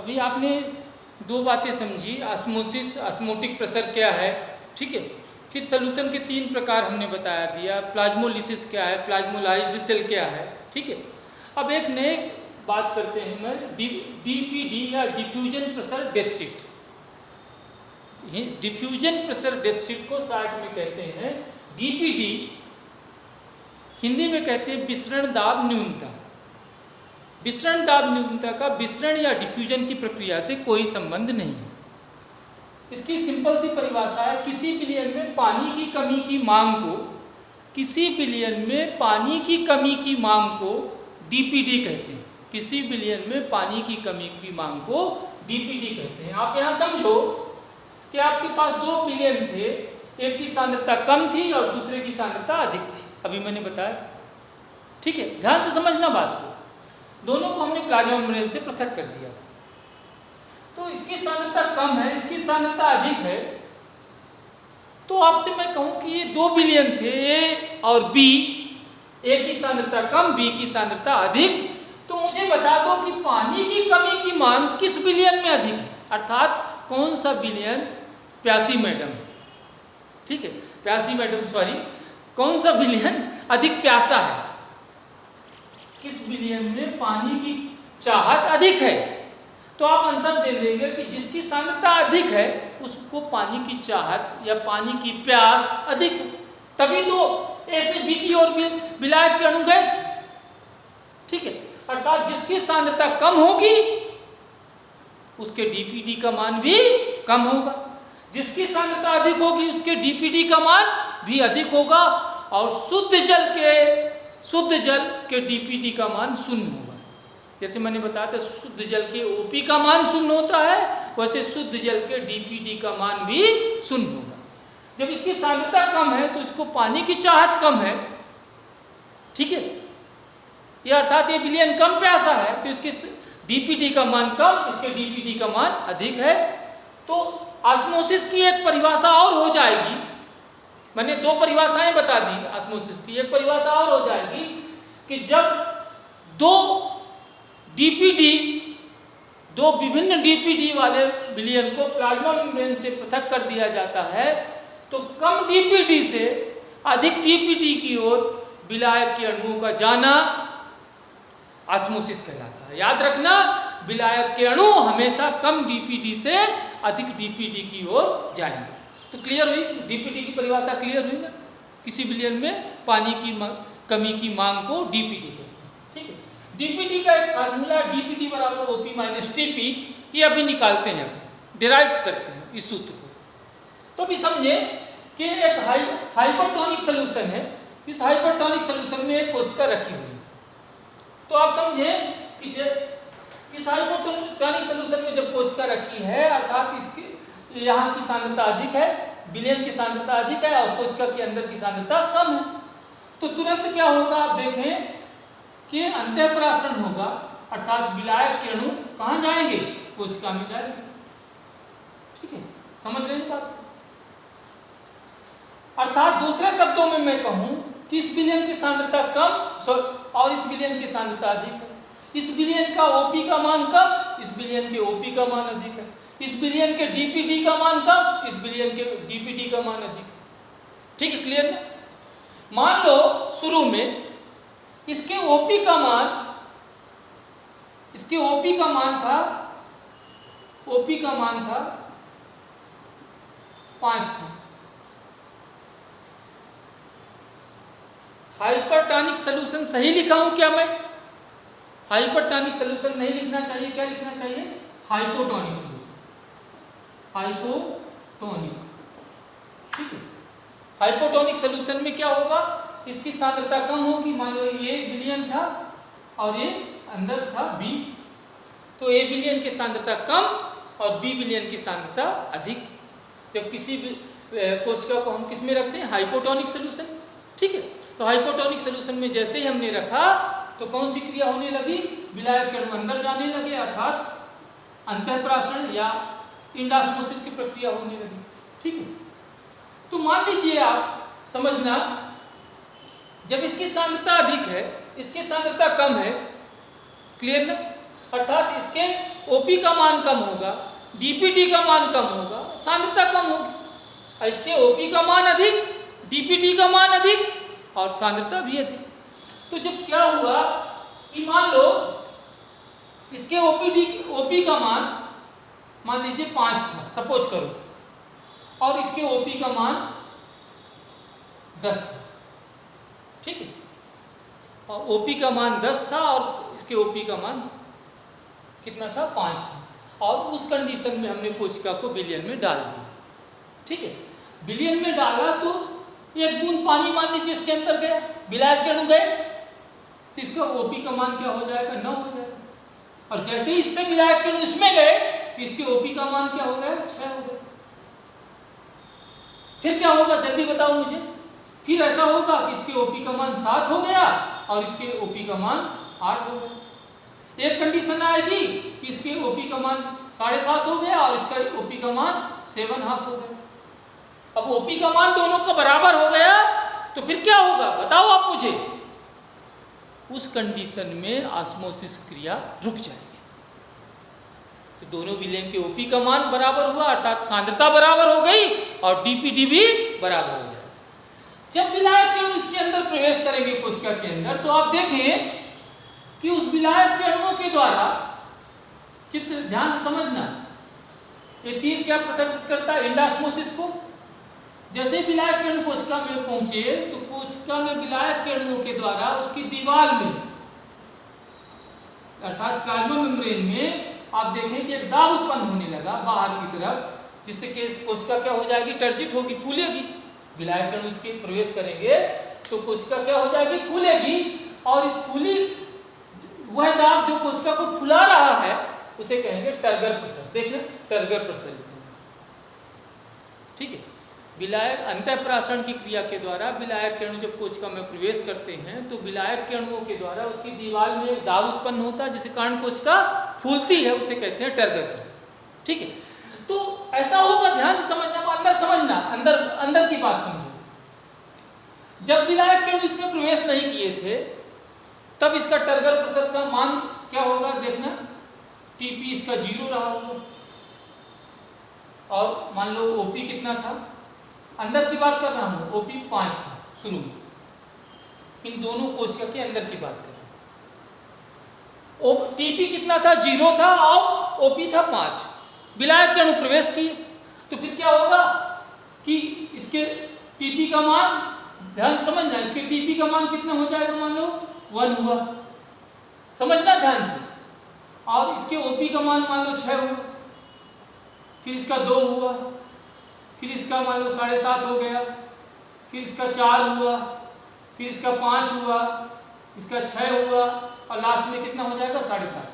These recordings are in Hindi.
अभी आपने दो बातें समझी, ऑस्मोसिस, ऑस्मोटिक प्रेशर क्या है, ठीक है। फिर सॉल्यूशन के तीन प्रकार हमने बता दिया, प्लाज्मोलिसिस क्या है, प्लाज्मोलाइज्ड सेल क्या है, ठीक है। अब एक नए बात करते हैं मैं, डीपीडी या diffusion pressure deficit. Diffusion pressure deficit को शार्ट में कहते हैं डीपीडी, हिंदी में कहते हैं विसरण दाब न्यूनता। विसरण दाब न्यूनता का विसरण या डिफ्यूजन की प्रक्रिया से कोई संबंध नहीं है। इसकी सिंपल सी परिभाषा है, किसी विलयन में पानी की कमी की मांग को, किसी विलयन में पानी की कमी की मांग को डीपीडी कहते हैं। किसी विलयन में पानी की कमी की मांग को डीपीडी कहते हैं। आप यहाँ समझो कि आपके पास दो विलयन थे, एक की सांद्रता कम थी और दूसरे की सांद्रता अधिक थी, अभी मैंने बताया था, ठीक है। ध्यान से समझना बात को। दोनों को हमने प्लाज्मा मेम्ब्रेन से पृथक कर दिया था। तो इसकी सांद्रता कम है, इसकी सांद्रता अधिक है। तो आपसे मैं कहूं कि ये दो विलयन थे, ए और बी, ए की सांद्रता कम, बी की सांद्रता अधिक। तो मुझे बता दो कि पानी की कमी की मांग किस विलयन में अधिक है, अर्थात कौन सा विलयन, प्यासी मैडम, ठीक है, प्यासी मैडम सॉरी, कौन सा विलयन अधिक प्यासा है, किस विलयन में पानी की चाहत अधिक है। तो आप आंसर दे देंगे कि जिसकी सांद्रता अधिक है उसको पानी की चाहत या पानी की प्यास अधिक है, तभी तो ए से बी की ओर विलायक के अणु गए थे, ठीक है। अर्थात जिसकी सांद्रता कम होगी उसके डीपीडी का मान भी कम होगा, जिसकी सांद्रता अधिक होगी उसके डीपीडी का मान भी अधिक होगा, और शुद्ध जल के डीपीडी का मान शून्य होगा। जैसे मैंने बताया था शुद्ध जल के ओपी का मान शून्य होता है, वैसे शुद्ध जल के डीपीडी का मान भी शून्य होगा। जब इसकी सांद्रता कम है तो इसको पानी की चाहत कम है, ठीक है, यह अर्थात ये विलयन कम प्यासा है, तो इसके डीपीडी का मान कम, इसके डीपीडी का मान अधिक है। तो ऑस्मोसिस की एक परिभाषा और हो जाएगी, मैंने दो परिभाषाएं बता दी ऑस्मोसिस की, एक परिभाषा और हो जाएगी कि जब दो डीपीडी, दो विभिन्न डीपीडी वाले विलयन को प्लाज्मा मेम्ब्रेन से पृथक कर दिया जाता है, तो कम डीपीडी से अधिक डीपीडी की ओर विलायक के अणुओं का जाना ऑस्मोसिस कहलाता है। याद रखना, विलायक के अणु हमेशा कम डीपीडी से अधिक डीपीडी की ओर जाएंगे। तो क्लियर हुई, डीपीडी की परिभाषा क्लियर हुई ना, किसी विलयन में पानी की कमी की मांग को डीपीडी कहते हैं, ठीक है। डीपीडी का एक फार्मूला डीपीडी बराबर ओपी माइनस टीपी, ये अभी निकालते हैं, डिराइव करते हैं इस सूत्र को। तो अभी समझे कि एक हाइपरटोनिक सोल्यूशन है, इस हाइपरटोनिक सोल्यूशन में एक कोशिका रखी हुई है। तो आप समझे कि इस हाइपरटोनिक सोल्यूशन में जब कोशिका रखी है, अर्थात इसकी यहाँ की सांद्रता अधिक है, विलयन की सांद्रता अधिक है और कोशिका के अंदर की सांद्रता कम है, तो तुरंत क्या होगा, आप देखें कि अंतःपरासरण होगा, अर्थात विलायक के अणु कहाँ जाएंगे, कोशिका में जाएंगे, ठीक है। समझ रहे हैं बात? अर्थात दूसरे शब्दों में मैं कहूँ कि इस विलयन की सांद्रता कम और इस विलयन की सांद्रता अधिक है, इस विलयन का ओपी का मान कम, इस विलयन के ओपी का मान अधिक है, इस विलयन के डीपीडी का मान कम, इस विलयन के डीपीडी का मान अधिक है, ठीक है, क्लियर है। मान लो शुरू में इसके ओपी का मान, इसके ओपी का मान था, ओपी का मान था 5 था। हाइपरटोनिक सोल्यूशन सही लिखा हूं क्या मैं? हाइपरटोनिक सोल्यूशन नहीं लिखना चाहिए, क्या लिखना चाहिए? हाइपोटोनिक सोल्यूशन, हाइपोटोनिक, ठीक है। हाइपोटोनिक सोल्यूशन में क्या होगा, इसकी सांद्रता कम होगी, मान लो ये विलयन था और ये अंदर था बी, तो ए विलयन की सांद्रता कम और बी विलयन की सांद्रता अधिक। जब किसी कोशिका को हम किस में रखते हैं, हाइपोटोनिक सोल्यूशन, ठीक है। तो हाइपोटोनिक सोल्यूशन में जैसे ही हमने रखा तो कौन सी क्रिया होने लगी, विलायक के अणु अंदर जाने लगे, अर्थात अंतःपरासरण या इंडास्मोसिस की प्रक्रिया होने लगी, ठीक है। तो मान लीजिए आप समझना, जब इसकी सांद्रता अधिक है, इसकी सांद्रता कम है, क्लियर ना, अर्थात इसके ओपी का मान कम होगा, डीपीटी का मान कम होगा, सांद्रता कम होगी। इसके ओपी का मान अधिक, डीपीटी का मान अधिक और सांद्रता भी अधिक। तो जब क्या हुआ कि मान लो इसके ओपी का मान लीजिए 5 था, सपोज करो, और इसके ओपी का मान 10 था, ठीक है। और ओपी का मान 10 था और इसके ओपी का मान कितना था, 5 था। और उस कंडीशन में हमने कोशिका को बिलियन में डाल दिया, ठीक है। बिलियन में डाला तो एक बूंद पानी मान लीजिए इसके अंदर गया, विलायक के अणु गए, तो इसका ओपी का मान क्या हो जाएगा, 9 हो जाएगा। और जैसे ही इससे विलायक के अणु इसमें गए तो इसके ओपी का मान क्या हो गया, 6 हो गया। फिर क्या होगा जल्दी बताओ मुझे। फिर ऐसा होगा कि इसके ओपी का मान 7 हो गया और इसके ओपी का मान 8 हो गया। एक कंडीशन आएगी कि इसके ओपी का मान 7.5 हो गया और इसका ओपी का मान 7.5 हो गया। अब ओपी का मान दोनों का बराबर हो गया तो फिर क्या होगा बताओ आप मुझे। उस कंडीशन में ऑस्मोसिस क्रिया रुक जाएगी। तो दोनों विलयन के ओपी का मान बराबर हुआ, अर्थात सांद्रता बराबर हो गई और डीपीटी भी बराबर हो गया। जब विलायक के अणु इसके अंदर प्रवेश करेंगे कोशिका के अंदर, तो आप देखें कि उस विलायक के अणुओं के द्वारा, चित्र ध्यान से समझना, ये तीर क्या प्रदर्शित करता है, एंडोस्मोसिस को। जैसे विलायक के अणु कोशिका में पहुंचे तो कोशिका में विलायक के अणुओं के द्वारा उसकी दीवार में, अर्थात प्लाज्मा मेम्ब्रेन में आप देखें कि एक दाब उत्पन्न होने लगा बाहर की तरफ, जिससे कि कोशिका क्या हो जाएगी, टर्जिट होगी, फूलेगी। विलायक अणु इसके प्रवेश करेंगे तो कोशिका क्या हो जाएगी, फूलेगी। और इस फूली वह दाब जो कोशिका को फुला रहा है उसे कहेंगे टर्गर प्रेशर। देखना टर्गर प्रेशर, ठीक है। विलायक अंतःप्राशन की क्रिया के द्वारा विलायक के अणु जब कोशिका में प्रवेश करते हैं तो विलायक के अणुओं के द्वारा उसकी दीवार में एक दाब उत्पन्न होता है जिसके कारण कोशिका फूलती है, उसे कहते हैं टर्गर प्रेशर, ठीक है। तो ऐसा होगा, ध्यान से समझना, अंदर समझना, अंदर की बात समझो। जब विलायक के अणु इसमें प्रवेश नहीं किए थे तब इसका टर्गर प्रेशर का मान क्या होगा, देखना टीपी इसका 0 रहा होगा। और मान लो ओपी कितना था, अंदर की बात कर रहा हूं, ओपी 5 था शुरू में, इन दोनों कोशिका के अंदर की बात कर रहा हूं। टीपी कितना था, 0 था और ओपी था 5। विलायक के अणु प्रवेश किए तो फिर क्या होगा कि इसके टीपी का मान, ध्यान समझना, इसके टीपी का मान कितना हो जाएगा, मान लो 1 हुआ, समझना ध्यान से। और इसके ओपी का मान लो 6 हुआ, फिर इसका 2 हुआ, फिर इसका मान लो 7.5 हो गया, फिर इसका 4 हुआ, फिर इसका 5 हुआ, इसका 6 हुआ और लास्ट में कितना हो जाएगा, 7.5।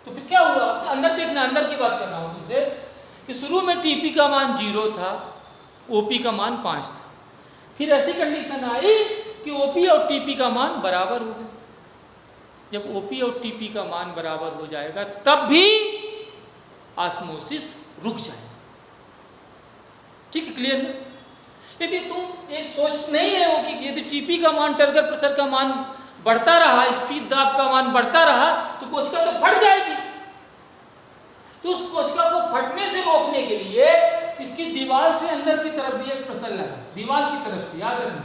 तो फिर क्या हुआ, अंदर देखना, अंदर की बात कर रहा हूं तुमसे कि शुरू में टीपी का मान 0 था, ओपी का मान 5 था। फिर ऐसी कंडीशन आई कि ओपी और टीपी का मान बराबर हो गया। जब ओपी और टीपी का मान बराबर हो जाएगा तब भी ऑस्मोसिस रुक जाएगा, ठीक है, क्लियर है। यदि तुम ये सोच नहीं रहे हो कि यदि टीपी का मान, टर्गर प्रेशर का मान बढ़ता रहा, स्पीड दाब का मान बढ़ता रहा तो कोशिका तो फट जाएगी। तो उस कोशिका को फटने से रोकने के लिए इसकी दीवार से अंदर की तरफ भी एक प्रेशर लगा, दीवार की तरफ से, याद रखना,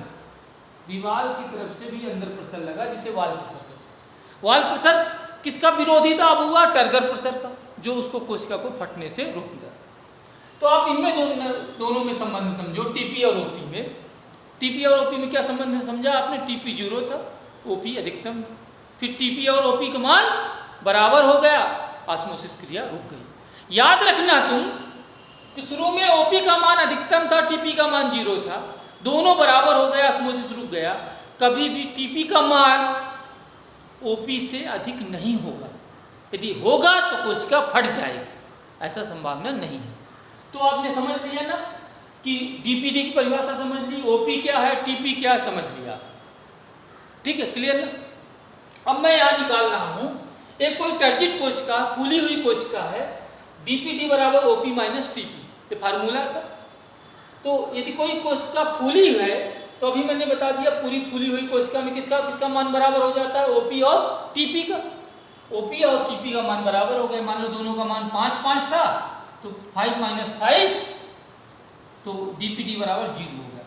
दीवार की तरफ से भी अंदर प्रेशर लगा, जिसे वाल प्रेशर कहते हैं। वाल प्रेशर किसका विरोधी दाब हुआ, टर्गर प्रेशर का, जो उसको कोशिका को फटने से रोकता है। तो आप इनमें दोनों में संबंध समझो, टीपी और ओपी में। टीपी और ओपी में क्या संबंध है समझा आपने, टीपी 0 था, ओपी अधिकतम था, फिर टीपी और ओपी का मान बराबर हो गया, ऑस्मोसिस क्रिया रुक गई। याद रखना तुम कि शुरू में ओपी का मान अधिकतम था, टीपी का मान 0 था, दोनों बराबर हो गया, ऑस्मोसिस रुक गया। कभी भी टीपी का मान ओपी से अधिक नहीं होगा, यदि होगा तो कोशिका फट जाएगी, ऐसा संभावना नहीं है। तो आपने समझ लिया ना कि डीपीटी की परिभाषा समझ ली, ओपी क्या है, टीपी क्या समझ लिया, ठीक है, क्लियर ना। अब मैं यहाँ निकाल रहा हूँ, एक कोई टर्जिट कोशिका, फूली हुई कोशिका है, डीपीटी बराबर ओपी माइनस टीपी, ये फार्मूला था। तो यदि कोई कोशिका फूली है तो अभी मैंने बता दिया पूरी फूली हुई कोशिका में किसका मान बराबर हो जाता है, ओपी और टीपी का। ओपी और टीपी का मान बराबर हो गए। मान लो दोनों का मान 5-5 था, तो 5 - 5 तो डीपीटी बराबर 0 हो गया।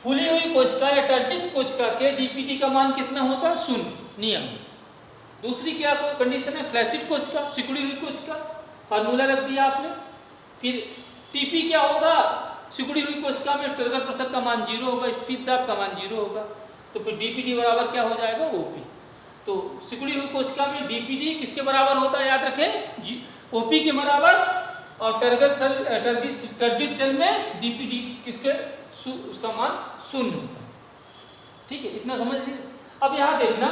फूली हुई कोशिका या टर्जित कोशिका के डीपीटी का मान कितना होता है? 0 नियम। दूसरी क्या कंडीशन है? फ्लैसिड कोशिका, सिकुड़ी हुई कोशिका, फार्मूला रख दिया आपने। फिर टीपी क्या होगा? सिकुड़ी हुई कोशिका में टर्गर प्रेशर का मान 0 होगा, स्पीड दाब का मान 0 होगा, तो फिर डीपीटी बराबर क्या हो जाएगा? ओपी। तो सिकुड़ी हुई कोशिका में डीपीटी किसके बराबर होता है? याद रखें, ओपी के बराबर। और टर्जिट सेल में डीपीटी किसके? उसका मान 0 होता है। ठीक है, इतना समझ लीजिए। अब यहाँ देखना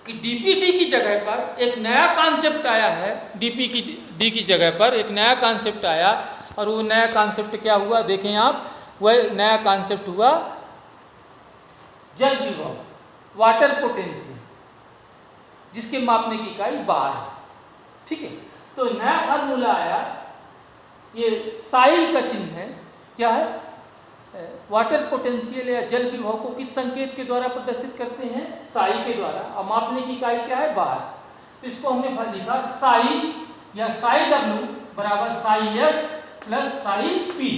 कि डीपीटी की जगह पर एक नया कॉन्सेप्ट आया है। डीपीटी की जगह पर एक नया कॉन्सेप्ट आया, और वो नया कॉन्सेप्ट क्या हुआ देखें आप। वह नया कॉन्सेप्ट हुआ जल विभव, वाटर पोटेंशियल, जिसके मापने की इकाई बार है। ठीक है, तो नया फार्मूला आया, ये साई का चिन्ह है। क्या है? वाटर पोटेंशियल या जल विभव को किस संकेत के द्वारा प्रदर्शित करते हैं? साई के द्वारा। और मापने की इकाई क्या है? बार। तो इसको हमने लिखा साई या साई डब्ल्यू बराबर Sai S plus psi P.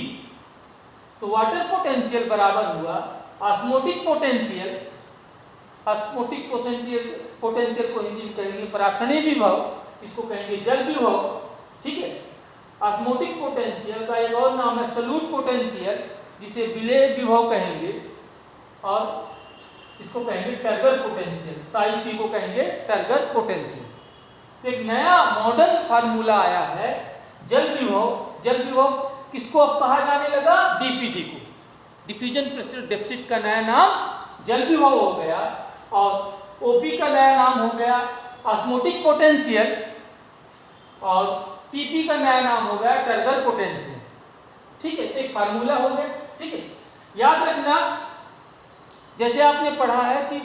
तो वाटर पोटेंशियल बराबर हुआ ऑस्मोटिक पोटेंशियल। ऑस्मोटिक पोटेंशियल को हिंदी में कहेंगे परासरणीय विभव, इसको कहेंगे जल विभव। ठीक है, ऑस्मोटिक पोटेंशियल का एक और नाम है सल्यूट पोटेंशियल, जिसे विलेय विभव कहेंगे, और इसको कहेंगे टर्गर पोटेंशियल। साई पी को कहेंगे टर्गर पोटेंशियल। तो एक नया मॉडर्न फार्मूला आया है जल विभव। जल विभव किसको अब कहा जाने लगा? डीपीटी को। डिफ्यूजन प्रेशर डेफिसिट का नया नाम जल विभव हो गया, और ओपी का नया नाम हो गया ऑस्मोटिक पोटेंशियल, और टीपी का नया नाम हो गया टर्गर पोटेंशियल। ठीक है, एक फार्मूला हो गया। ठीक है, याद रखना, जैसे आपने पढ़ा है कि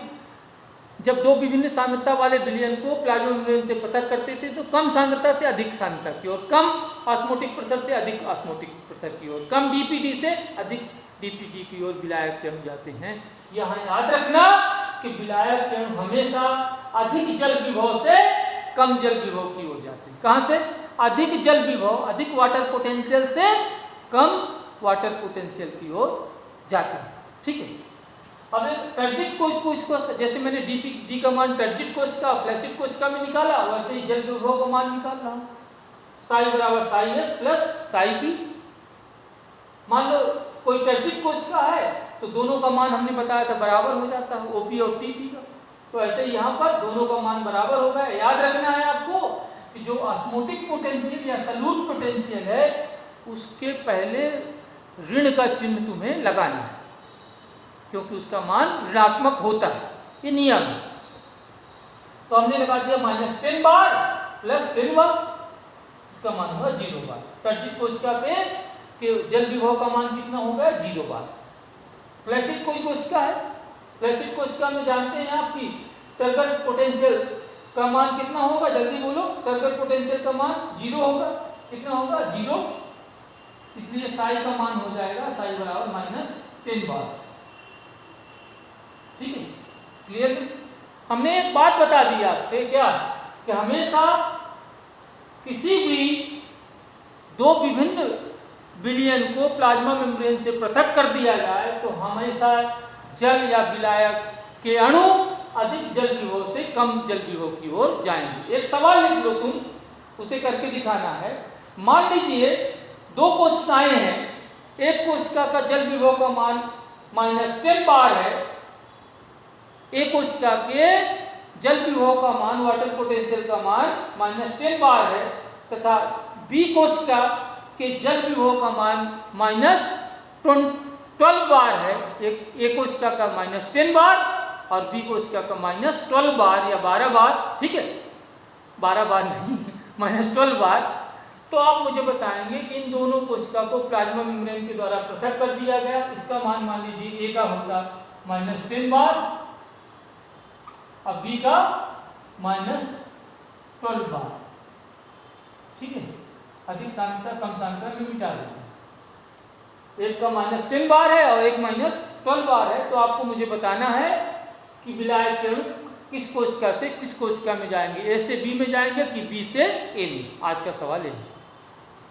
जब दो विभिन्न सांद्रता वाले विलयन को प्लाज्मा मेम्ब्रेन से पृथक करते थे, तो कम सांद्रता से अधिक सांद्रता की ओर, कम ऑस्मोटिक प्रेशर से अधिक ऑस्मोटिक प्रेशर की ओर, कम डीपीटी से अधिक डीपीटी की ओर विलायक के अणु जाते हैं। यहाँ याद रखना कि विलायक के अणु हमेशा अधिक जल विभव से कम जल विभव की ओर जाते हैं। कहाँ से? अधिक जल विभव, अधिक वाटर पोटेंशियल से कम वाटर पोटेंशियल की ओर जाते हैं। ठीक है, अब टर्जिट कोशिका, जैसे मैंने डीपीटी का मान टर्जिट कोशिका, फ्लैसिड कोशिका में निकाला, वैसे ही जल विभव का मान निकाल रहा हूँ। साई बराबर Sai S plus psi P. मान लो कोई टर्जिट कोशिका है, तो दोनों का मान हमने बताया था बराबर हो जाता है, ओपी और टीपी का। तो ऐसे ही यहाँ पर दोनों का मान बराबर हो गया। याद रखना है आपको कि जो ऑस्मोटिक पोटेंशियल या सल्यूट पोटेंशियल है, उसके पहले ऋण का चिन्ह तुम्हें लगाना है, क्योंकि उसका मान ऋणात्मक होता है, ये नियम है। तो हमने लगा दिया -10 बार प्लस 10 बार, इसका मान हुआ 0 बार। टर्जिट कोशिका के जल विभव का मान कितना हो गया? 0 बार। फ्लैसिड कोई कोशिका है, फ्लैसिड कोशिका में जानते हैं आप कि टर्गर पोटेंशियल का मान कितना होगा? जल्दी बोलो। टर्गर पोटेंशियल का मान 0 होगा। कितना होगा? 0। इसलिए साई का मान हो जाएगा साई बराबर -10 बार। ठीक है, क्लियर? हमने एक बात बता दी आपसे, क्या कि हमेशा किसी भी दो विभिन्न विलयन को प्लाज्मा मेम्ब्रेन से पृथक कर दिया जाए, तो हमेशा जल या विलायक के अणु अधिक जल विभव से कम जल विभव की ओर जाएंगे। एक सवाल लिख लो तुम, उसे करके दिखाना है। मान लीजिए दो कोशिकाएं हैं, एक कोशिका का जल विभव का मान -10 बार है, एक कोशिका के जल विभव का मान, वाटर पोटेंशियल का मान -10 बार है, तथा बी कोशिका के जल विभव का मान -12 बार है। एक कोशिका का -10 बार और बी कोशिका का -12 बार या 12 बार। ठीक है, 12 बार नहीं, -12 बार। तो आप मुझे बताएंगे कि इन दोनों कोशिका को प्लाज्मा मेम्ब्रेन के द्वारा पृथक कर दिया गया। इसका मान लीजिए ए का होगा -10 बार, अब बी का -12 बार। ठीक है, अधिक सांद्रता कम सांद्रता में मिटा देते हैं। एक का -10 बार है और एक -12 बार है। तो आपको मुझे बताना है कि विलायक के अणु किस कोशिका से किस कोशिका में जाएंगे, ए से बी में जाएंगे कि बी से ए में। आज का सवाल यही।